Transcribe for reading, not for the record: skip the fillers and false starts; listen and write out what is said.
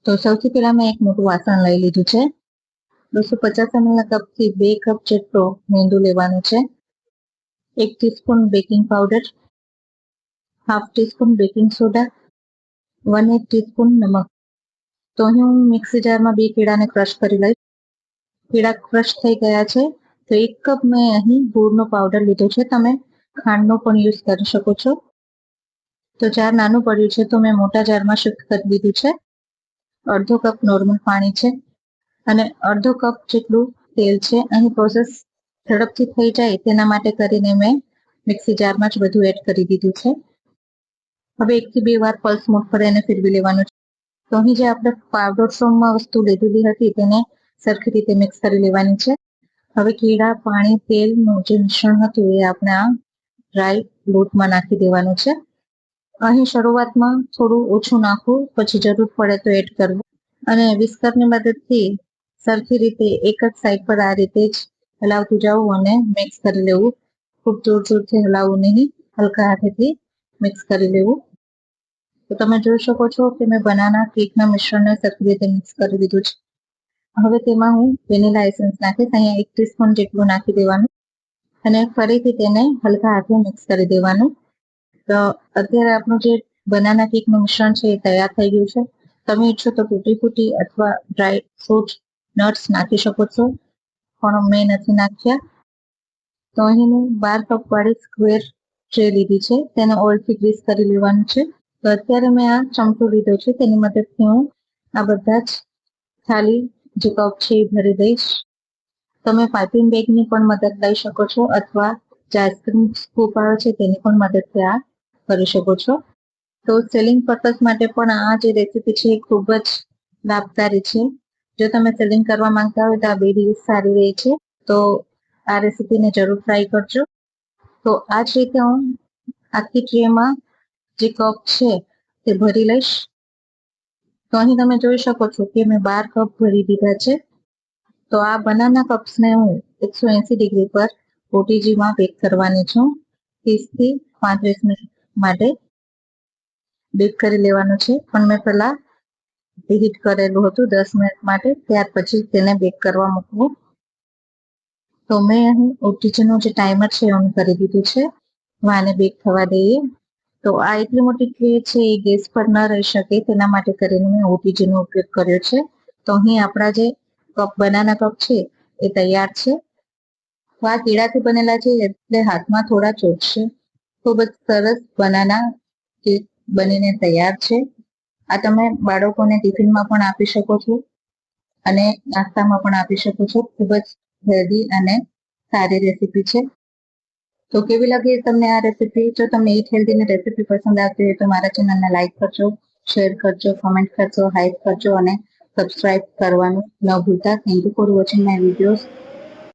તો સૌથી પહેલા મેં એક મોટું વાસણ લઈ લીધું છે. 250 ml કપથી 2 કપ જેટલો મેંદુ લેવાનું છે. 1 teaspoon baking powder, half teaspoon baking soda, 1/8 teaspoon નમક. તો અહીં હું મિક્સી જારમાં 2 કેળાને ક્રશ કરી લઈશ. કેળા ક્રશ થઈ ગયા છે. તો 1 કપ મેં અહીં ગુળનો પાવડર લીધો છે. તમે ખાંડનો પણ યુઝ કરી શકો છો. તો જાર નાનું પડ્યું છે તો મેં મોટા જારમાં શિફ્ટ કરી દીધું છે. અડધો કપ નોર્મલ પાણી છે અને અડધો કપ જેટલું તેલ છે. અહીં પ્રોસેસ ઝડપથી થઈ જાય તેના માટે કરીને મેં મિક્સી જારમાં જ બધું એડ કરી દીધું છે. હવે 1 થી 2 વાર પલ્સ મોડ પર એને ફેરવી લેવાનું છે. તો અહીં જે આપણે પાવડર ફોર્મમાં વસ્તુ લીધેલી હતી તેને સરખી રીતે મિક્સ કરી લેવાની છે. હવે કેળા, પાણી, તેલનું જે મિશ્રણ હતું એ આપણે આ ડ્રાય લોટમાં નાખી દેવાનું છે. અહીં શરૂઆતમાં થોડું ઓછું નાખવું, પછી જરૂર પડે તો એડ કરવું અને વિસ્કરની મદદથી સરખી રીતે એક જ સાઈડ પર આ રીતે જ હલાવતું જવું અને મિક્સ કરી લેવું. ખૂબ જોર જોરથી હલાવવું નહીં, હલકા હાથેથી મિક્સ કરી લેવું. તો તમે જોઈ શકો છો કે મેં બનાના કેકના મિશ્રણને સરખી રીતે મિક્સ કરી દીધું છે. હવે તેમાં હું વેનીલા એસેન્સ નાખીશ. અહીંયા 1 ટીસ્પૂન જેટલું નાખી દેવાનું અને ફરીથી તેને હલકા હાથે મિક્સ કરી દેવાનું. તો અત્યારે આપણું જે બનાના કેકનું મિશ્રણ છે એ તૈયાર થઈ ગયું છે. તમે ઈચ્છો તો તૂટી ફૂટી અથવા ડ્રાય ફ્રૂટ, નટ્સ નાખી શકો છો, પણ મેં નથી નાખ્યા. તો અહીં મેં 12 કપ વાળી સ્ક્વેર ટ્રે લીધી છે. તેને ઓઇલથી ગ્રીસ કરી લેવાનું છે. તો અત્યારે મેં આ ચમચો લીધો છે, તેની મદદથી હું આ બધા જ ખાલી જે કપ છે એ ભરી દઈશ. તમે પાઇપિંગ બેગની પણ મદદ લઈ શકો છો અથવા જે આઈસ્ક્રીમ સ્કૂપ આવે છે તેની પણ મદદથી આ કરી શકો છો. તો સેલિંગ પર્પઝ માટે પણ આ જે રેસીપી છે એ ખૂબ જ લાભકારી છે. જો તમે સેલિંગ કરવા માંગતા હોય તો આ 2 દિવસ સારી રહે છે. તો આ રેસીપીને જરૂર ટ્રાય કરજો. તો આ જ રીતે હું આખી ટ્રેમાં જે કપ છે તે ભરી લઈશ. તો અહીં તમે જોઈ શકો છો કે મેં 12 કપ ભરી દીધા છે. તો આ બનાના કપ્સને હું 180 ડિગ્રી પર ઓટીજીમાં બેક કરવાની છું. 30 થી 35 મિનિટ માટે બેક કરી લેવાનું છે. પણ મેં પહેલા હીટ કરેલું હતું 10 મિનિટ માટે, ત્યાર પછી તેને બેક કરવા મૂકવું. તો મેં અહીં ઓટીજીનું જે ટાઈમર છે ઓન કરી દીધું છે. આને બેક થવા દઈએ. તો આ એટલી મોટી ટ્રે છે એ ગેસ પર ન રહી શકે તેના માટે કરીને મેં ઓટીજીનો ઉપયોગ કર્યો છે. તો અહીં આપણા જે કપ બનાના કપ છે એ તૈયાર છે. તો આ કેળાથી બનેલા છે એટલે હાથમાં થોડા ચોટશે. ખૂબ જ સરસ બનાના કેક બનીને તૈયાર છે. આ તમે બાળકોને ટિફિનમાં પણ આપી શકો છો અને નાસ્તામાં પણ આપી શકો છો. ખૂબ જ હેલ્ધી અને સારી રેસીપી છે. તો કેવી લાગી તમને આ રેસીપી? જો તમને ઈટ હેલ્ધીની રેસીપી પસંદ આવતી હોય તો મારા ચેનલને લાઈક કરજો, શેર કરજો, કમેન્ટ કરજો, હાઈપ કરજો અને સબસ્ક્રાઇબ કરવાનું ન ભૂલતા. Thank you for watching my videos.